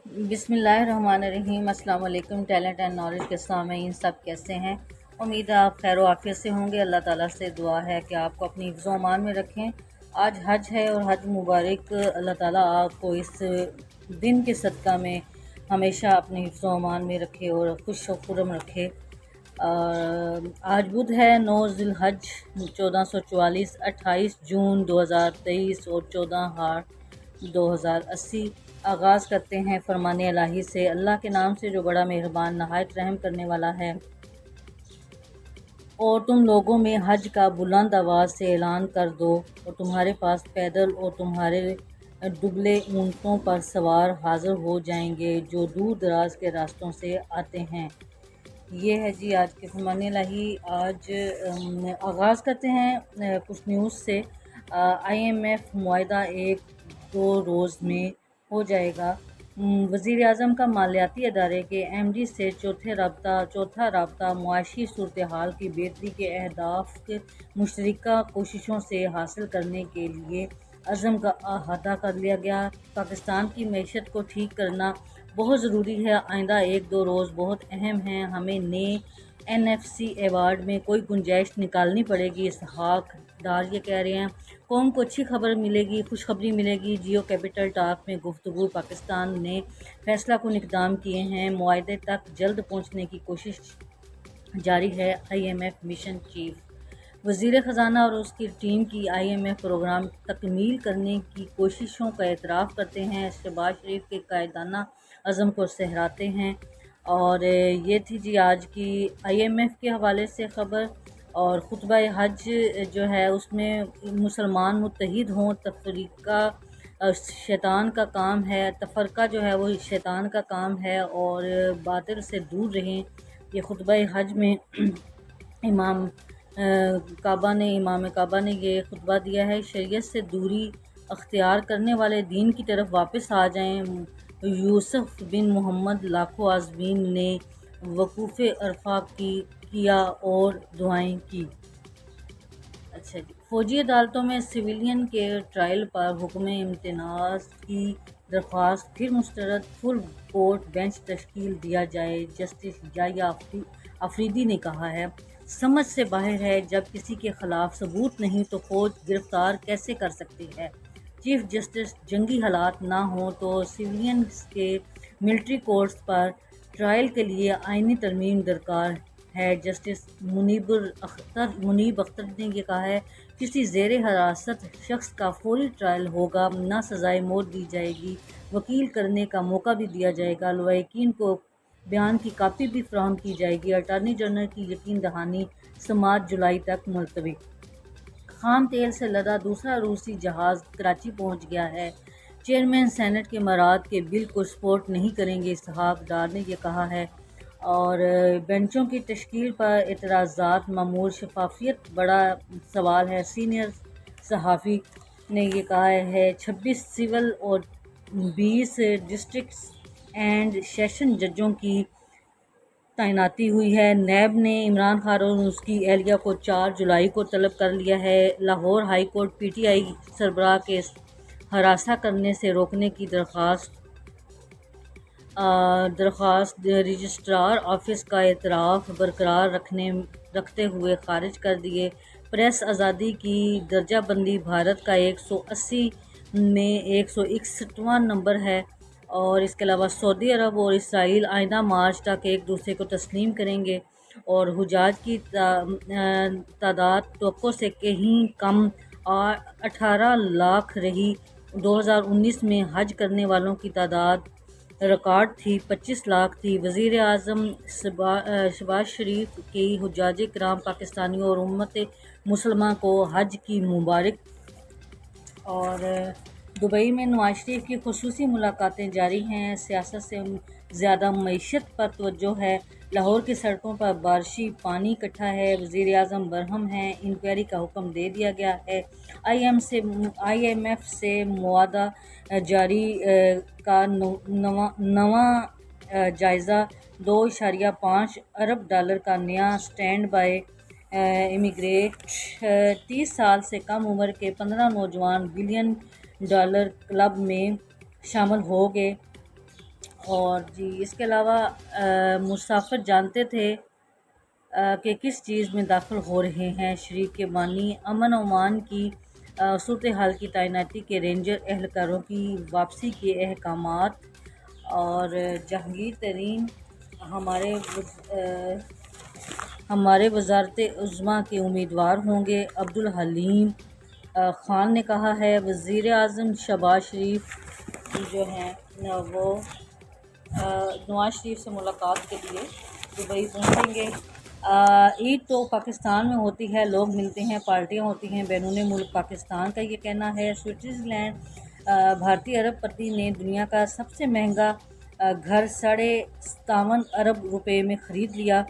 بسم اللہ الرحمن الرحیم۔ السلام علیکم ٹیلنٹ اینڈ نالج کے سامعین، سب کیسے ہیں؟ امید ہے آپ خیر و عافیت سے ہوں گے۔ اللہ تعالیٰ سے دعا ہے کہ آپ کو اپنی حفظ و امان میں رکھیں۔ آج حج ہے اور حج مبارک۔ اللہ تعالیٰ آپ کو اس دن کے صدقہ میں ہمیشہ اپنے حفظ و امان میں رکھے اور خوش و خرم رکھے۔ آج بدھ ہے، 9 ذی الحج 1444، 28 جون 2023 اور 14 ہاڑ 2080۔ آغاز کرتے ہیں فرمان الہی سے۔ اللہ کے نام سے جو بڑا مہربان نہایت رحم کرنے والا ہے۔ اور تم لوگوں میں حج کا بلند آواز سے اعلان کر دو، اور تمہارے پاس پیدل اور تمہارے دبلے اونٹوں پر سوار حاضر ہو جائیں گے جو دور دراز کے راستوں سے آتے ہیں۔ یہ ہے جی آج کے فرمان الہی۔ آج آغاز کرتے ہیں کچھ نیوز سے۔ IMF معاہدہ 1-2 روز میں ہو جائے گا۔ وزیر اعظم کا مالیاتی ادارے کے MD سے چوتھا رابطہ معاشی صورتحال کی بہتری کے اہداف مشترکہ کوششوں سے حاصل کرنے کے لیے عزم کا احاطہ کر لیا گیا۔ پاکستان کی معیشت کو ٹھیک کرنا بہت ضروری ہے۔ آئندہ 1-2 روز بہت اہم ہیں۔ ہمیں نئے NFC ایوارڈ میں کوئی گنجائش نکالنی پڑے گی۔ اسحاق ڈار یہ کہہ رہے ہیں۔ قوم کو اچھی خبر ملے گی، خوشخبری ملے گی۔ جیو کیپٹل ٹاک میں گفتگو۔ پاکستان نے فیصلہ کن اقدام کیے ہیں، معاہدے تک جلد پہنچنے کی کوشش جاری ہے۔ IMF مشن چیف وزیر خزانہ اور اس کی ٹیم کی IMF پروگرام تکمیل کرنے کی کوششوں کا اعتراف کرتے ہیں۔ شہباز شریف کے قائدانہ عزم کو سہراتے ہیں۔ اور یہ تھی جی آج کی IMF کے حوالے سے خبر۔ اور خطبہ حج جو ہے اس میں مسلمان متحد ہوں، تفرقہ شیطان کا کام ہے، تفرقہ جو ہے وہ شیطان کا کام ہے، اور باطل سے دور رہیں۔ یہ خطبہ حج میں امام کعبہ نے یہ خطبہ دیا ہے۔ شریعت سے دوری اختیار کرنے والے دین کی طرف واپس آ جائیں۔ یوسف بن محمد لاکھوں عازمین نے وقوف عرفہ کیا اور دعائیں کی۔ اچھا جی، فوجی عدالتوں میں سویلین کے ٹرائل پر حکم امتناع کی درخواست پھر مسترد۔ فل کورٹ بینچ تشکیل دیا جائے۔ جسٹس یحییٰ آفریدی نے کہا ہے، سمجھ سے باہر ہے، جب کسی کے خلاف ثبوت نہیں تو فوج گرفتار کیسے کر سکتی ہے؟ چیف جسٹس جنگی حالات نہ ہوں تو سویلین کے ملٹری کورٹس پر ٹرائل کے لیے آئینی ترمیم درکار ہے۔ جسٹس منیب اختر نے یہ کہا ہے، کسی زیر حراست شخص کا فوری ٹرائل ہوگا، نہ سزائے موت دی جائے گی، وکیل کرنے کا موقع بھی دیا جائے گا، لواحقین کو بیان کی کاپی بھی فراہم کی جائے گی۔ اٹارنی جنرل کی یقین دہانی، سماعت جولائی تک ملتوی۔ خام تیل سے لدا دوسرا روسی جہاز کراچی پہنچ گیا ہے۔ چیئرمین سینٹ کے مراعات کے بل کو سپورٹ نہیں کریں گے، اسحاق ڈار نے یہ کہا ہے۔ اور بینچوں کی تشکیل پر اعتراضات، مامور شفافیت بڑا سوال ہے۔ سینئر صحافی نے یہ کہا ہے، 26 سول اور 20 ڈسٹرکٹس اینڈ سیشن ججوں کی تعیناتی ہوئی ہے۔ نیب نے عمران خان اور اس کی اہلیہ کو 4 جولائی کو طلب کر لیا ہے۔ لاہور ہائی کورٹ PTI سربراہ کے ہراساں کرنے سے روکنے کی درخواست رجسٹرار آفس کا اعتراف برقرار رکھتے ہوئے خارج کر دیے۔ پریس آزادی کی درجہ بندی بھارت کا 180 میں 161واں نمبر ہے۔ اور اس کے علاوہ سعودی عرب اور اسرائیل آئندہ مارچ تک ایک دوسرے کو تسلیم کریں گے، اور حجاج کی تعداد توقع سے کہیں کم 18 لاکھ رہی۔ 2019 میں حج کرنے والوں کی تعداد ریکارڈ تھی، 25 لاکھ تھی۔ وزیر اعظم شہباز شریف کی حجاج کرام پاکستانیوں اور امت مسلمہ کو حج کی مبارک۔ اور دبئی میں نواز شریف کی خصوصی ملاقاتیں جاری ہیں۔ سیاست سے زیادہ معیشت پر توجہ ہے۔ لاہور کی سڑکوں پر بارشی پانی اکٹھا ہے، وزیر اعظم برہم ہیں، انکوائری کا حکم دے دیا گیا ہے۔ IMF سے معاہدہ جاری کا نواں جائزہ، $2.5 ارب کا نیا سٹینڈ بائی امیگریٹ۔ 30 سال سے کم عمر کے 15 نوجوان $1 بلین کلب میں شامل ہوں گے۔ اور جی اس کے علاوہ مسافر جانتے تھے کہ کس چیز میں داخل ہو رہے ہیں؟ شریک بانی امن و امان کی صورتحال کی تعیناتی کے رینجر اہلکاروں کی واپسی کے احکامات، اور جہانگیر ترین ہمارے وزارت عظمیٰ کے امیدوار ہوں گے، عبدالحلیم خان نے کہا ہے۔ وزیر اعظم شہباز شریف جو ہیں وہ نواز شریف سے ملاقات کے لیے دبئی پہنچیں گے۔ عید تو پاکستان میں ہوتی ہے، لوگ ملتے ہیں، پارٹیاں ہوتی ہیں، بیرون ملک پاکستان کا یہ کہنا ہے۔ سوئٹزرلینڈ بھارتی ارب پتی نے دنیا کا سب سے مہنگا گھر 57.5 ارب روپے میں خرید لیا۔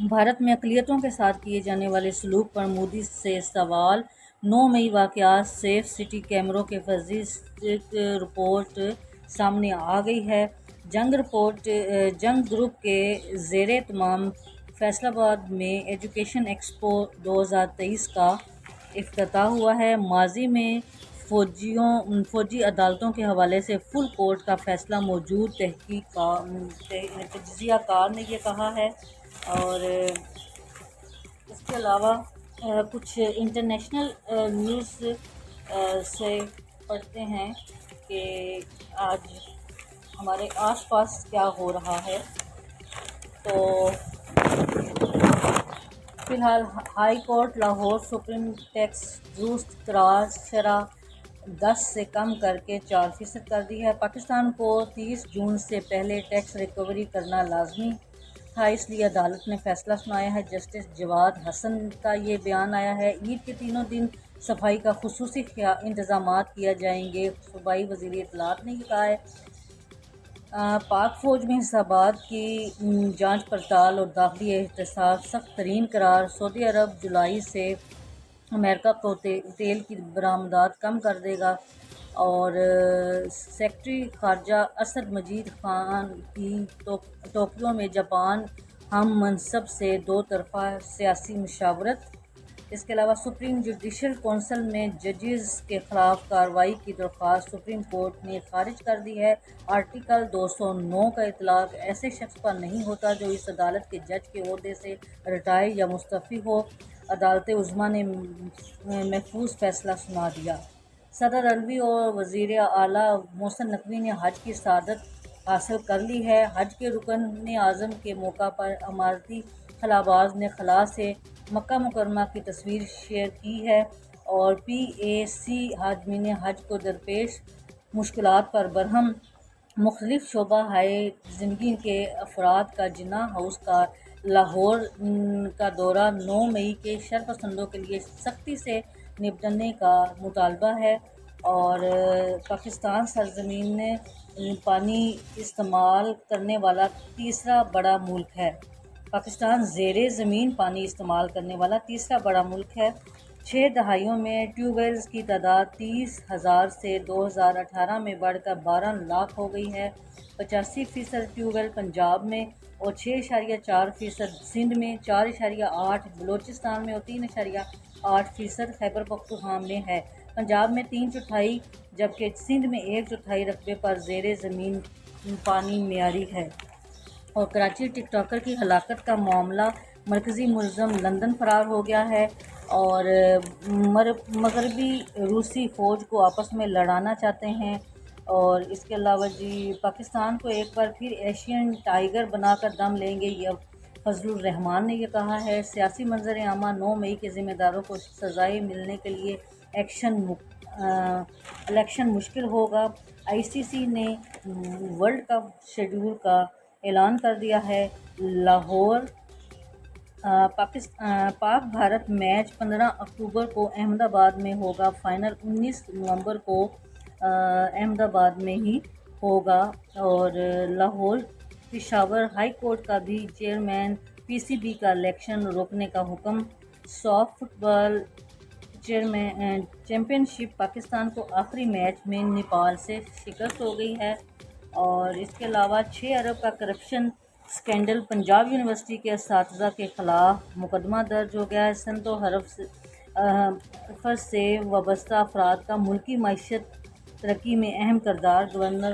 بھارت میں اقلیتوں کے ساتھ کیے جانے والے سلوک پر مودی سے سوال۔ 9 مئی واقعات سیف سٹی کیمروں کے فرضی رپورٹ سامنے آ گئی ہے۔ جنگ گروپ کے زیر اہتمام فیصل آباد میں ایجوکیشن ایکسپو 2023 کا افتتاح ہوا ہے۔ ماضی میں فوجی عدالتوں کے حوالے سے فل کورٹ کا فیصلہ موجود تجزیہ کار نے یہ کہا ہے۔ اور اس کے علاوہ کچھ انٹرنیشنل نیوز سے پڑھتے ہیں کہ آج ہمارے آس پاس کیا ہو رہا ہے۔ تو فی الحال high court Lahore supreme tax درست قرار شرح 10 سے کم کر کے 4% کر دی ہے۔ پاکستان کو 30 جون سے پہلے ٹیکس ریکوری کرنا لازمی تھا، اس لیے عدالت نے فیصلہ سنایا ہے۔ جسٹس جواد حسن کا یہ بیان آیا ہے۔ عید کے تینوں دن صفائی کا خصوصی انتظامات کیا جائیں گے، صوبائی وزیر اطلاعات نے یہ کہا ہے۔ پاک فوج میں حسابات کی جانچ پڑتال اور داخلی احتساب سخت ترین قرار۔ سعودی عرب جولائی سے امریکہ کو تیل کی برآمدات کم کر دے گا۔ اور سیکرٹری خارجہ اسد مجید خان کی ٹوکیو میں جاپان ہم منصب سے 2 طرفہ سیاسی مشاورت۔ اس کے علاوہ سپریم جوڈیشل کونسل میں ججز کے خلاف کارروائی کی درخواست سپریم کورٹ نے خارج کر دی ہے۔ آرٹیکل 209 کا اطلاق ایسے شخص پر نہیں ہوتا جو اس عدالت کے جج کے عہدے سے ریٹائر یا مستعفی ہو۔ عدالت عظمیٰ نے محفوظ فیصلہ سنا دیا۔ صدر علوی اور وزیر اعلیٰ محسن نقوی نے حج کی سعادت حاصل کر لی ہے۔ حج کے رکن اعظم کے موقع پر اماراتی خلاباز نے خلا سے مکہ مکرمہ کی تصویر شیئر کی ہے، اور PAC حاجمین حج کو درپیش مشکلات پر برہم۔ مختلف شعبہ ہائے زندگی کے افراد کا جناح ہاؤس کا لاہور کا دورہ 9 مئی کے شرپسندوں کے لیے سختی سے نمٹنے کا مطالبہ ہے۔ اور پاکستان سرزمین پانی استعمال کرنے والا تیسرا بڑا ملک ہے۔ پاکستان زیر زمین پانی استعمال کرنے والا تیسرا بڑا ملک ہے۔ 6 دہائیوں میں ٹیوب ویلز کی تعداد 30,000 سے 2018 میں بڑھ کر 12 لاکھ ہو گئی ہے۔ 85% ٹیوب ویل پنجاب میں اور 6.4% سندھ میں، 4.8% بلوچستان میں اور 3.8% خیبر پختونخوا میں ہے۔ پنجاب میں 3/4 جبکہ سندھ میں 1/4 رقبے پر زیر زمین پانی معیاری ہے۔ اور کراچی ٹک ٹاکر کی ہلاکت کا معاملہ، مرکزی ملزم لندن فرار ہو گیا ہے، اور مغربی روسی فوج کو آپس میں لڑانا چاہتے ہیں۔ اور اس کے علاوہ پاکستان کو ایک بار پھر ایشین ٹائیگر بنا کر دم لیں گے، یہ فضل الرحمان نے یہ کہا ہے۔ سیاسی منظر عامہ 9 مئی کے ذمہ داروں کو سزائیں ملنے کے لیے الیکشن مشکل ہوگا۔ ICC نے ورلڈ کپ شیڈول کا اعلان کر دیا ہے۔ لاہور پاک بھارت میچ 15 اکتوبر کو احمد آباد میں ہوگا، فائنل 19 نومبر کو احمد آباد میں ہی ہوگا۔ اور لاہور پشاور ہائی کورٹ کا بھی چیئرمین PCB کا الیکشن روکنے کا حکم۔ ساف فٹ بال چیمپئن شپ پاکستان کو آخری میچ میں نیپال سے شکست ہو گئی ہے۔ اور اس کے علاوہ 6 ارب کا کرپشن سکینڈل، پنجاب یونیورسٹی کے اساتذہ کے خلاف مقدمہ درج ہو گیا ہے۔ صنعت و حرفت سے وابستہ افراد کا ملکی معیشت ترقی میں اہم کردار۔ گورنر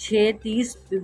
6:30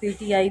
PTI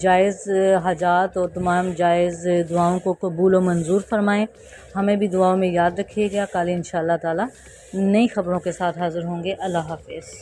جائز حاجات اور تمام جائز دعاؤں کو قبول و منظور فرمائیں. ہمیں بھی دعاؤں میں یاد رکھیے گا. کل انشاءاللہ تعالی نئی خبروں کے ساتھ حاضر ہوں گے. اللہ حافظ.